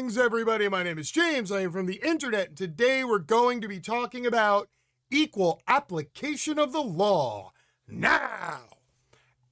Greetings, everybody. My name is James. I am from the internet, and today we're going to be talking about equal application of the law. Now,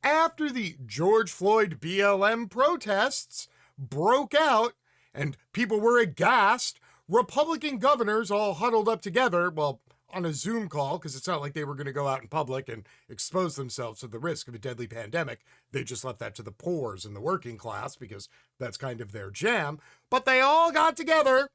after the George Floyd BLM protests broke out and people were aghast, Republican governors all huddled up together, well, on a Zoom call, because it's not like they were going to go out in public and expose themselves to the risk of a deadly pandemic. They just left that to the poors and the working class because that's kind of their jam. But they all got together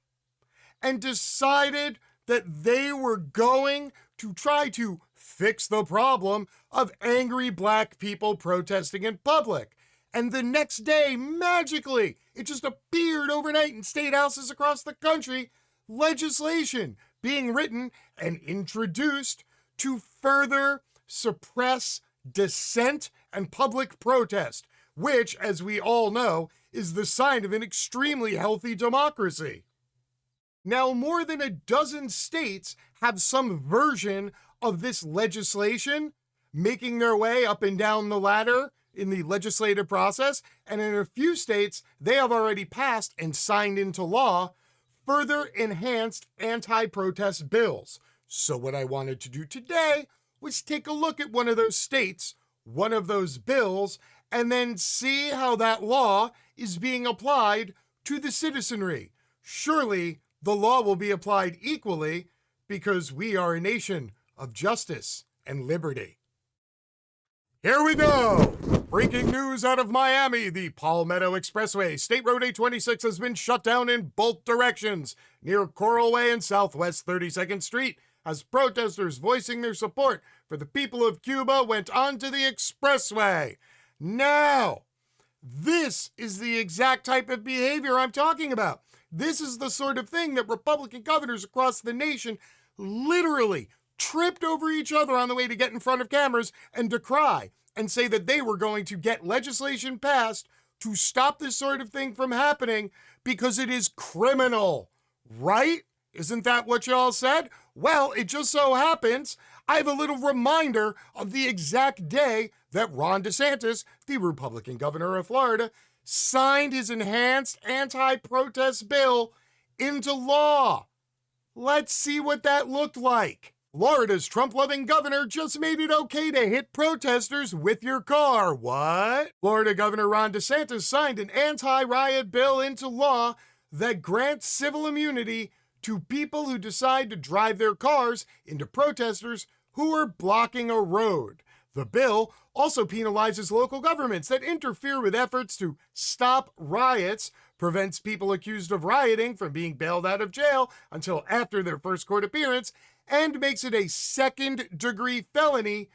and decided that they were going to try to fix the problem of angry black people protesting in public. And the next day, magically, it just appeared overnight in state houses across the country, legislation being written and introduced to further suppress dissent and public protest, which, as we all know, is the sign of an extremely healthy democracy. Now, more than a dozen states have some version of this legislation making their way up and down the ladder in the legislative process, and in a few states, they have already passed and signed into law further enhanced anti-protest bills. So what I wanted to do today was take a look at one of those states, one of those bills, and then see how that law is being applied to the citizenry. Surely the law will be applied equally because we are a nation of justice and liberty. Here we go! Breaking news out of Miami. The Palmetto Expressway, State Road 826, has been shut down in both directions near Coral Way and Southwest 32nd Street as protesters voicing their support for the people of Cuba went onto the expressway. Now, this is the exact type of behavior I'm talking about. This is the sort of thing that Republican governors across the nation literally tripped over each other on the way to get in front of cameras and decry and say that they were going to get legislation passed to stop this sort of thing from happening because it is criminal, right? Isn't that what y'all said? Well, it just so happens I have a little reminder of the exact day that Ron DeSantis, the Republican governor of Florida, signed his enhanced anti-protest bill into law. Let's see what that looked like. Florida's Trump-loving governor just made it okay to hit protesters with your car. What? Florida Governor Ron DeSantis signed an anti-riot bill into law that grants civil immunity to people who decide to drive their cars into protesters who are blocking a road. The bill also penalizes local governments that interfere with efforts to stop riots, prevents people accused of rioting from being bailed out of jail until after their first court appearance, and makes it a second-degree felony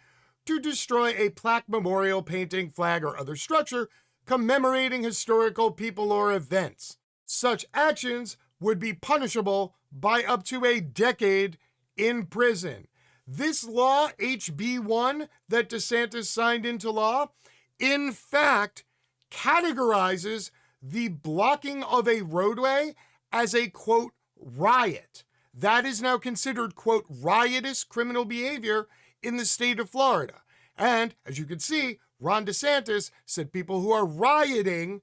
to destroy a plaque, memorial, painting, flag, or other structure commemorating historical people or events. Such actions would be punishable by up to a decade in prison. This law, HB 1, that DeSantis signed into law, in fact, categorizes the blocking of a roadway as a, quote, riot. That is now considered, quote, riotous criminal behavior in the state of Florida. And, as you can see, Ron DeSantis said people who are rioting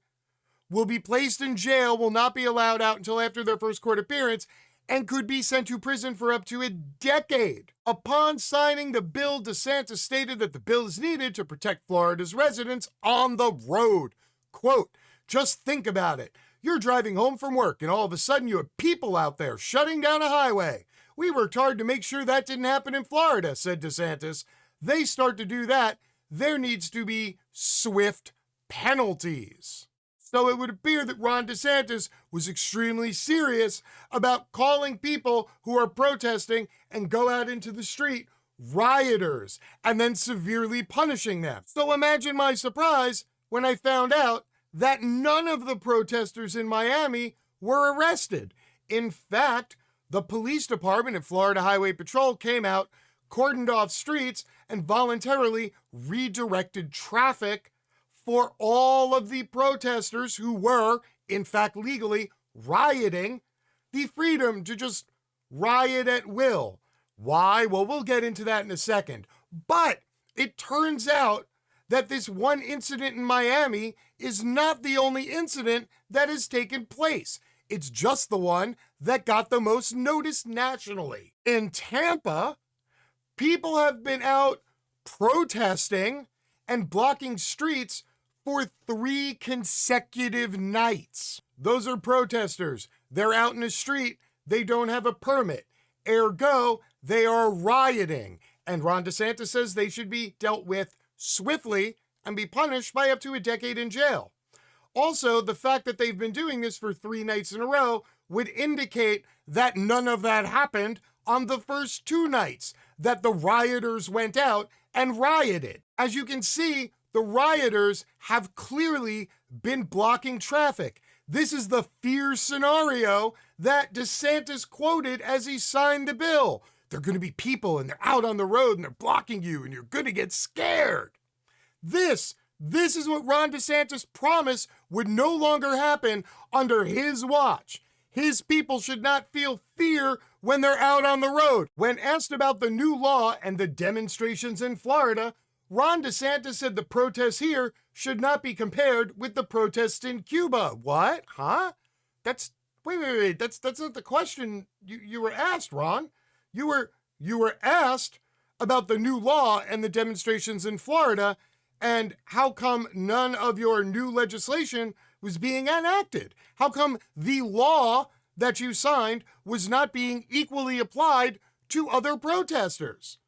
will be placed in jail, will not be allowed out until after their first court appearance, and could be sent to prison for up to a decade. Upon signing the bill, DeSantis stated that the bill is needed to protect Florida's residents on the road. Quote, just think about it. You're driving home from work and all of a sudden you have people out there shutting down a highway. We worked hard to make sure that didn't happen in Florida, said DeSantis. They start to do that, there needs to be swift penalties. So it would appear that Ron DeSantis was extremely serious about calling people who are protesting and go out into the street rioters and then severely punishing them. So imagine my surprise when I found out that none of the protesters in Miami were arrested. In fact, the police department and Florida Highway Patrol came out, cordoned off streets, and voluntarily redirected traffic for all of the protesters who were, in fact, legally rioting, the freedom to just riot at will. Why? Well, we'll get into that in a second. But it turns out that this one incident in Miami is not the only incident that has taken place. It's just the one that got the most notice nationally. In Tampa, people have been out protesting and blocking streets for 3 consecutive nights. Those are protesters. They're out in the street. They don't have a permit. Ergo, they are rioting. And Ron DeSantis says they should be dealt with swiftly and be punished by up to a decade in jail. Also, the fact that they've been doing this for 3 nights in a row would indicate that none of that happened on the first 2 nights that the rioters went out and rioted. As you can see, the rioters have clearly been blocking traffic. This is the fear scenario that DeSantis quoted as he signed the bill. They're going to be people and they're out on the road and they're blocking you and you're going to get scared. This is what Ron DeSantis promised would no longer happen under his watch. His people should not feel fear when they're out on the road. When asked about the new law and the demonstrations in Florida, Ron DeSantis said the protests here should not be compared with the protests in Cuba. What? Huh? Wait. That's not the question you were asked, Ron. You were asked about the new law and the demonstrations in Florida and how come none of your new legislation was being enacted? How come the law that you signed was not being equally applied to other protesters?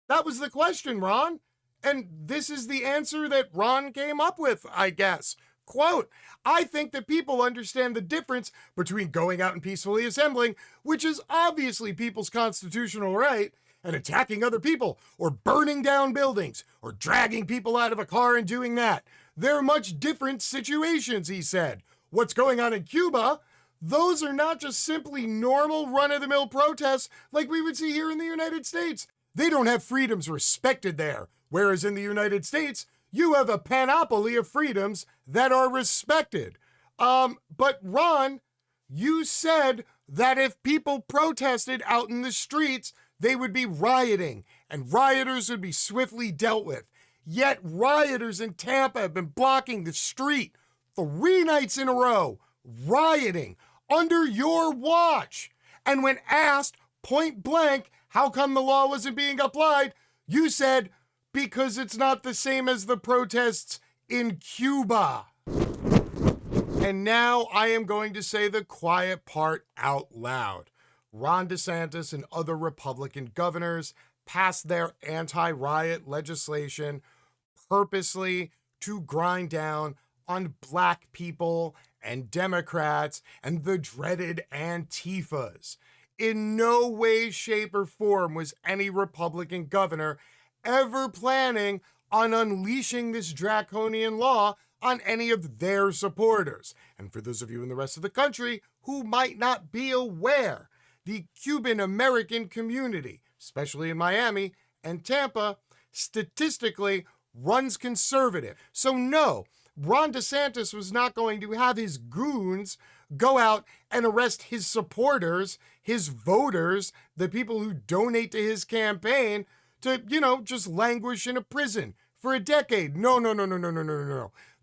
That was the question, Ron. And this is the answer that Ron came up with, I guess. Quote, I think that people understand the difference between going out and peacefully assembling, which is obviously people's constitutional right, and attacking other people, or burning down buildings, or dragging people out of a car and doing that. They're much different situations, he said. What's going on in Cuba, those are not just simply normal run-of-the-mill protests like we would see here in the United States. They don't have freedoms respected there, whereas in the United States, you have a panoply of freedoms that are respected. But Ron, you said that if people protested out in the streets, they would be rioting, and rioters would be swiftly dealt with. Yet rioters in Tampa have been blocking the street 3 nights in a row, rioting under your watch. And when asked point blank how come the law wasn't being applied, you said, because it's not the same as the protests in Cuba. And now I am going to say the quiet part out loud. Ron DeSantis and other Republican governors passed their anti-riot legislation purposely to grind down on Black people and Democrats and the dreaded Antifas. In no way, shape, or form was any Republican governor ever planning on unleashing this draconian law on any of their supporters. And for those of you in the rest of the country who might not be aware, the Cuban-American community, especially in Miami and Tampa, statistically runs conservative. So no, Ron DeSantis was not going to have his goons go out and arrest his supporters, his voters, the people who donate to his campaign to, just languish in a prison for a decade. No.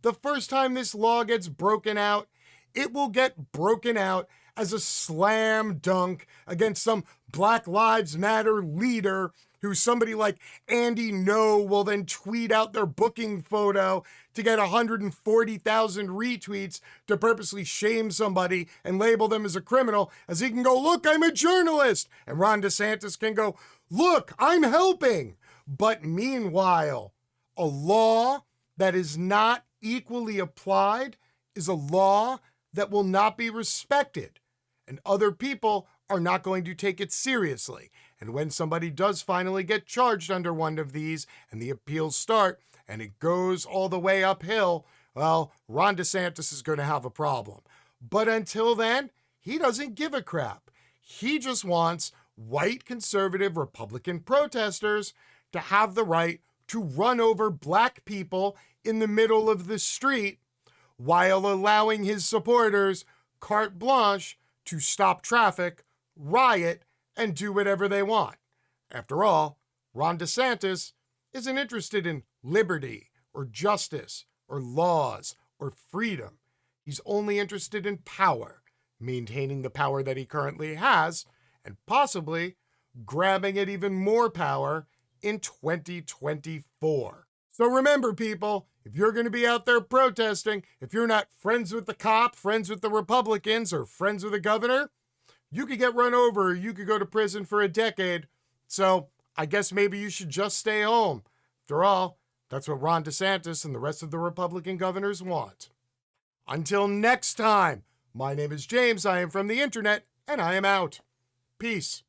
The first time this law gets broken out, it will get broken out as a slam dunk against some Black Lives Matter leader who somebody like Andy No will then tweet out their booking photo to get 140,000 retweets to purposely shame somebody and label them as a criminal, as he can go, look, I'm a journalist. And Ron DeSantis can go, look, I'm helping. But meanwhile, a law that is not equally applied is a law that will not be respected. And other people are not going to take it seriously. And when somebody does finally get charged under one of these and the appeals start and it goes all the way uphill, well, Ron DeSantis is going to have a problem. But until then, he doesn't give a crap. He just wants white conservative Republican protesters to have the right to run over Black people in the middle of the street while allowing his supporters carte blanche to stop traffic, riot, and do whatever they want. After all, Ron DeSantis isn't interested in liberty or justice or laws or freedom. He's only interested in power. maintaining the power that he currently has, and possibly grabbing at even more power in 2024. So remember, people, if you're going to be out there protesting, if you're not friends with the cop, friends with the Republicans, or friends with the governor, you could get run over, you could go to prison for a decade. So I guess maybe you should just stay home. After all, that's what Ron DeSantis and the rest of the Republican governors want. Until next time, my name is James, I am from the internet, and I am out. Peace.